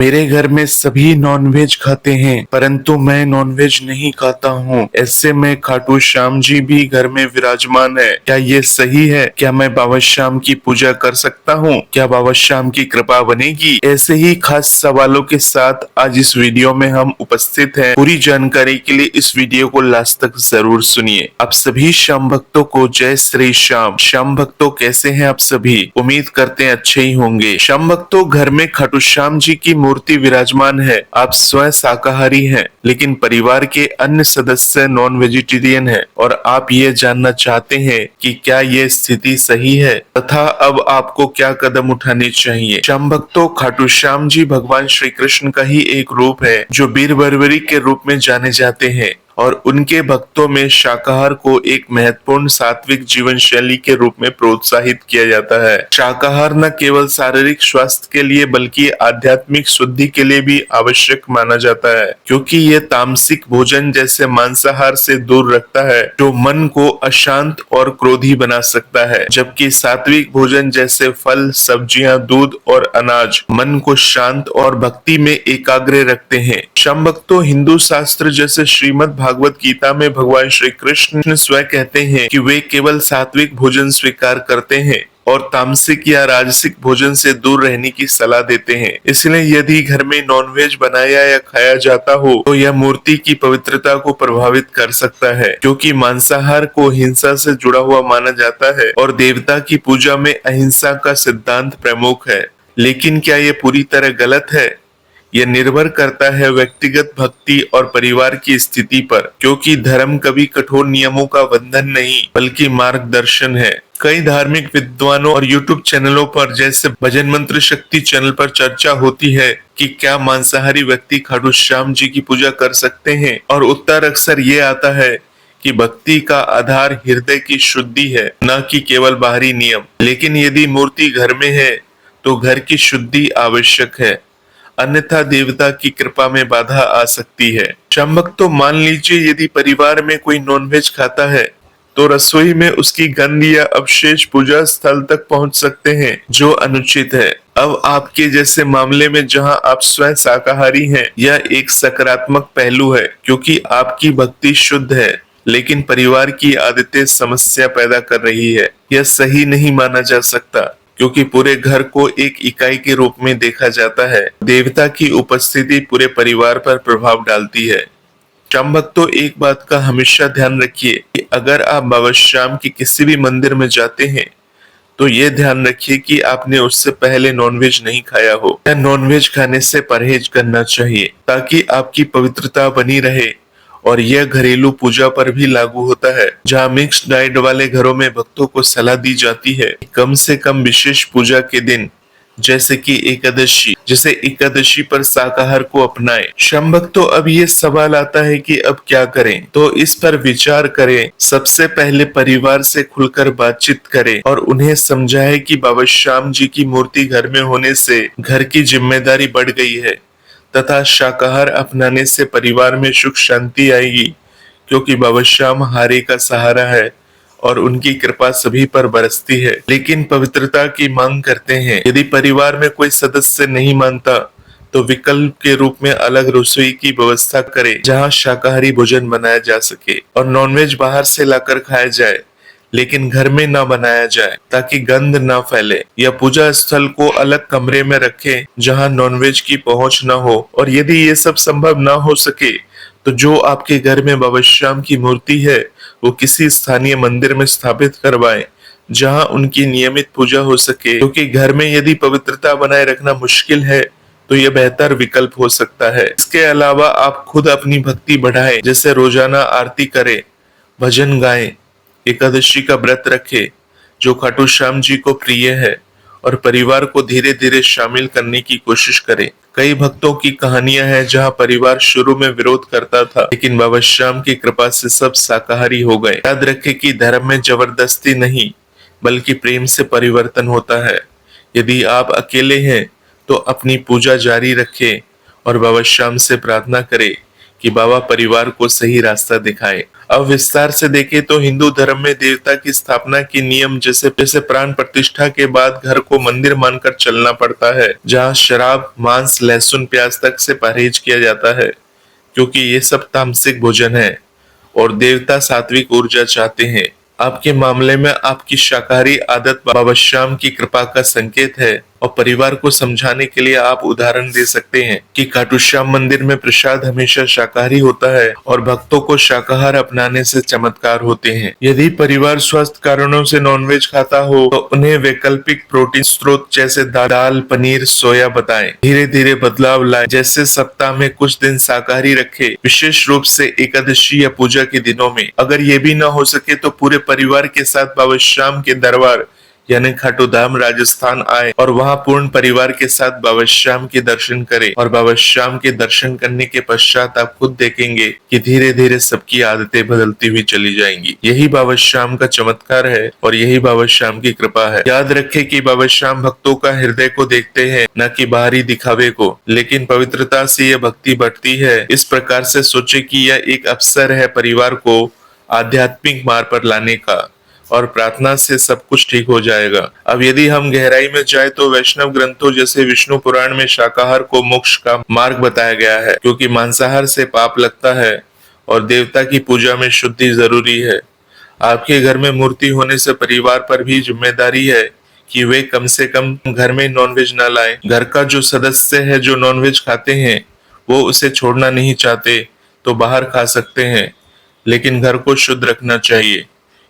मेरे घर में सभी नॉनवेज खाते हैं, परंतु मैं नॉनवेज नहीं खाता हूँ। ऐसे में खाटू श्याम जी भी घर में विराजमान है। क्या ये सही है? क्या मैं बाबा श्याम की पूजा कर सकता हूँ? क्या बाबा श्याम की कृपा बनेगी? ऐसे ही खास सवालों के साथ आज इस वीडियो में हम उपस्थित हैं। पूरी जानकारी के लिए इस वीडियो को लास्ट तक जरूर सुनिए। आप सभी श्याम भक्तों को जय श्री श्याम। श्याम भक्तों कैसे हैं आप सभी? उम्मीद करते हैं अच्छे ही होंगे। श्याम भक्तों, घर में खाटू श्याम जी की मूर्ति विराजमान है। आप स्वयं शाकाहारी हैं, लेकिन परिवार के अन्य सदस्य नॉन वेजिटेरियन हैं और आप ये जानना चाहते हैं कि क्या ये स्थिति सही है तथा अब आपको क्या कदम उठाने चाहिए। श्याम भक्तों, खाटू श्याम जी भगवान श्री कृष्ण का ही एक रूप है जो वीर बर्बरी के रूप में जाने जाते हैं और उनके भक्तों में शाकाहार को एक महत्वपूर्ण सात्विक जीवन शैली के रूप में प्रोत्साहित किया जाता है। शाकाहार न केवल शारीरिक स्वास्थ्य के लिए बल्कि आध्यात्मिक शुद्धि के लिए भी आवश्यक माना जाता है, क्योंकि ये तामसिक भोजन जैसे मांसाहार से दूर रखता है जो मन को अशांत और क्रोधी बना सकता है, जबकि सात्विक भोजन जैसे फल, सब्जियां, दूध और अनाज मन को शांत और भक्ति में एकाग्र रखते हैं। श्याम भक्तों, हिंदू शास्त्र जैसे श्रीमद् भागवत गीता में भगवान श्री कृष्ण स्वयं कहते हैं कि वे केवल सात्विक भोजन स्वीकार करते हैं और तामसिक या राजसिक भोजन से दूर रहने की सलाह देते हैं। इसलिए यदि घर में नॉनवेज बनाया या खाया जाता हो तो यह मूर्ति की पवित्रता को प्रभावित कर सकता है, क्योंकि मांसाहार को हिंसा से जुड़ा हुआ माना जाता है और देवता की पूजा में अहिंसा का सिद्धांत प्रमुख है। लेकिन क्या ये पूरी तरह गलत है? यह निर्भर करता है व्यक्तिगत भक्ति और परिवार की स्थिति पर, क्योंकि धर्म कभी कठोर नियमों का बंधन नहीं बल्कि मार्गदर्शन है। कई धार्मिक विद्वानों और YouTube चैनलों पर जैसे भजन मंत्र शक्ति चैनल पर चर्चा होती है कि क्या मांसाहारी व्यक्ति खाटू श्याम जी की पूजा कर सकते हैं, और उत्तर अक्सर ये आता है कि भक्ति का आधार हृदय की शुद्धि है, न कि केवल बाहरी नियम। लेकिन यदि मूर्ति घर में है तो घर की शुद्धि आवश्यक है, अन्यथा देवता की कृपा में बाधा आ सकती है। श्याम भक्तों, मान लीजिए यदि परिवार में कोई नॉनवेज खाता है तो रसोई में उसकी गंध या अवशेष पूजा स्थल तक पहुंच सकते हैं, जो अनुचित है। अब आपके जैसे मामले में जहां आप स्वयं शाकाहारी हैं, यह एक सकारात्मक पहलू है क्योंकि आपकी भक्ति शुद्ध है, लेकिन परिवार की आदतें समस्या पैदा कर रही है। यह सही नहीं माना जा सकता, क्योंकि पूरे घर को एक इकाई के रूप में देखा जाता है। देवता की उपस्थिति पूरे परिवार पर प्रभाव डालती है। श्याम भक्तों, एक बात का हमेशा ध्यान रखिए कि अगर आप बाबा श्याम के किसी भी मंदिर में जाते हैं तो ये ध्यान रखिए कि आपने उससे पहले नॉनवेज नहीं खाया हो या नॉनवेज खाने से परहेज करना चाहिए, ताकि आपकी पवित्रता बनी रहे। और यह घरेलू पूजा पर भी लागू होता है, जहाँ मिक्स्ड डाइट वाले घरों में भक्तों को सलाह दी जाती है कम से कम विशेष पूजा के दिन जैसे कि एकादशी पर शाकाहार को अपनाएं। श्याम भक्तों, अब ये सवाल आता है कि अब क्या करें, तो इस पर विचार करें। सबसे पहले परिवार से खुलकर बातचीत करें और उन्हें समझाएं कि बाबा श्याम जी की मूर्ति घर में होने से घर की जिम्मेदारी बढ़ गई है तथा शाकाहार अपनाने से परिवार में सुख शांति आएगी, क्योंकि बाबा श्याम हारे का सहारा है और उनकी कृपा सभी पर बरसती है, लेकिन पवित्रता की मांग करते हैं। यदि परिवार में कोई सदस्य नहीं मानता तो विकल्प के रूप में अलग रसोई की व्यवस्था करें, जहां शाकाहारी भोजन बनाया जा सके और नॉनवेज बाहर से लाकर खाया जाए, लेकिन घर में ना बनाया जाए ताकि गंध ना फैले। या पूजा स्थल को अलग कमरे में रखें जहां नॉनवेज की पहुंच ना हो। और यदि ये सब संभव ना हो सके तो जो आपके घर में बाबा श्याम की मूर्ति है वो किसी स्थानीय मंदिर में स्थापित करवाएं, जहां उनकी नियमित पूजा हो सके, क्योंकि घर में यदि पवित्रता बनाए रखना मुश्किल है तो यह बेहतर विकल्प हो सकता है। इसके अलावा आप खुद अपनी भक्ति बढ़ाएं, जैसे रोजाना आरती करें, भजन गाएं, एकादशी का व्रत रखें जो खाटू श्याम जी को प्रिय है, और परिवार को धीरे धीरे शामिल करने की कोशिश करें। कई भक्तों की कहानियां हैं जहां परिवार शुरू में विरोध करता था, लेकिन बाबा श्याम की कृपा से सब शाकाहारी हो गए। याद रखें कि धर्म में जबरदस्ती नहीं बल्कि प्रेम से परिवर्तन होता है। यदि आप अकेले हैं तो अपनी पूजा जारी रखें और बाबा श्याम से प्रार्थना करें कि बाबा परिवार को सही रास्ता दिखाएं। अब विस्तार से देखें तो हिंदू धर्म में देवता की स्थापना के नियम जैसे जैसे प्राण प्रतिष्ठा के बाद घर को मंदिर मानकर चलना पड़ता है, जहाँ शराब, मांस, लहसुन, प्याज तक से परहेज किया जाता है, क्योंकि ये सब तामसिक भोजन है और देवता सात्विक ऊर्जा चाहते हैं। आपके मामले में आपकी शाकाहारी आदत बाबा श्याम की कृपा का संकेत है और परिवार को समझाने के लिए आप उदाहरण दे सकते हैं कि खाटू श्याम मंदिर में प्रसाद हमेशा शाकाहारी होता है और भक्तों को शाकाहार अपनाने से चमत्कार होते हैं। यदि परिवार स्वास्थ्य कारणों से नॉनवेज खाता हो तो उन्हें वैकल्पिक प्रोटीन स्रोत जैसे दाल, पनीर, सोया बताएं। धीरे धीरे बदलाव लाएं, जैसे सप्ताह में कुछ दिन शाकाहारी रखें, विशेष रूप से एकादशी या पूजा के दिनों में। अगर ये भी न हो सके तो पूरे परिवार के साथ बाबा श्याम के दरबार यानी खाटू धाम राजस्थान आए और वहां पूर्ण परिवार के साथ बाबा श्याम के दर्शन करें। और बाबा श्याम के दर्शन करने के पश्चात आप खुद देखेंगे कि धीरे धीरे सबकी आदतें बदलती हुई चली जाएंगी। यही बाबा श्याम का चमत्कार है और यही बाबा श्याम की कृपा है। याद रखें कि बाबा श्याम भक्तों का हृदय को देखते हैं, न कि बाहरी दिखावे को, लेकिन पवित्रता से यह भक्ति बढ़ती है। इस प्रकार से सोचे कि यह एक अवसर है परिवार को आध्यात्मिक मार्ग पर लाने का और प्रार्थना से सब कुछ ठीक हो जाएगा। अब यदि हम गहराई में जाए तो वैष्णव ग्रंथों जैसे विष्णु पुराण में शाकाहार को मोक्ष का मार्ग बताया गया है, क्योंकि मांसाहार से पाप लगता है और देवता की पूजा में शुद्धि जरूरी है। आपके घर में मूर्ति होने से परिवार पर भी जिम्मेदारी है कि वे कम से कम घर में नॉनवेज न लाएं। घर का जो सदस्य है जो नॉनवेज खाते हैं वो उसे छोड़ना नहीं चाहते तो बाहर खा सकते हैं, लेकिन घर को शुद्ध रखना चाहिए।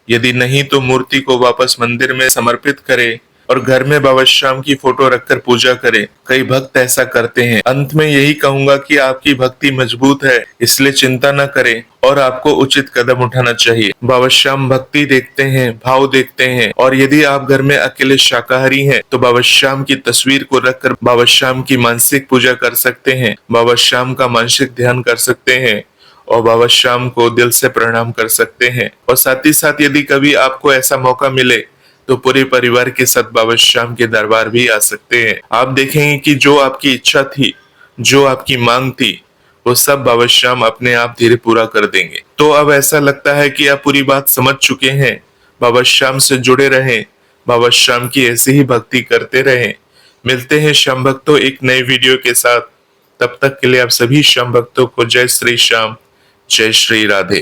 यदि नहीं तो मूर्ति को वापस मंदिर में समर्पित करें और घर में बाबा श्याम की फोटो रखकर पूजा करें। कई भक्त ऐसा करते हैं। अंत में यही कहूंगा कि आपकी भक्ति मजबूत है, इसलिए चिंता न करें और आपको उचित कदम उठाना चाहिए। बाबा श्याम भक्ति देखते हैं, भाव देखते हैं, और यदि आप घर में अकेले शाकाहारी हैं तो बाबा श्याम की तस्वीर को रखकर बाबा श्याम की मानसिक पूजा कर सकते हैं, बाबा श्याम का मानसिक ध्यान कर सकते हैं और बाबा श्याम को दिल से प्रणाम कर सकते हैं। और साथ ही साथ यदि कभी आपको ऐसा मौका मिले तो पूरे परिवार के साथ बाबा श्याम के दरबार भी आ सकते हैं। आप देखेंगे कि जो आपकी इच्छा थी, जो आपकी मांग थी, वो सब बाबा श्याम अपने आप धीरे पूरा कर देंगे। तो अब ऐसा लगता है कि आप पूरी बात समझ चुके हैं। बाबा श्याम से जुड़े रहें, बाबा श्याम की ऐसी ही भक्ति करते रहें। मिलते हैं श्याम भक्तों एक नए वीडियो के साथ। तब तक के लिए आप सभी श्याम भक्तों को जय श्री श्याम, जय श्री राधे।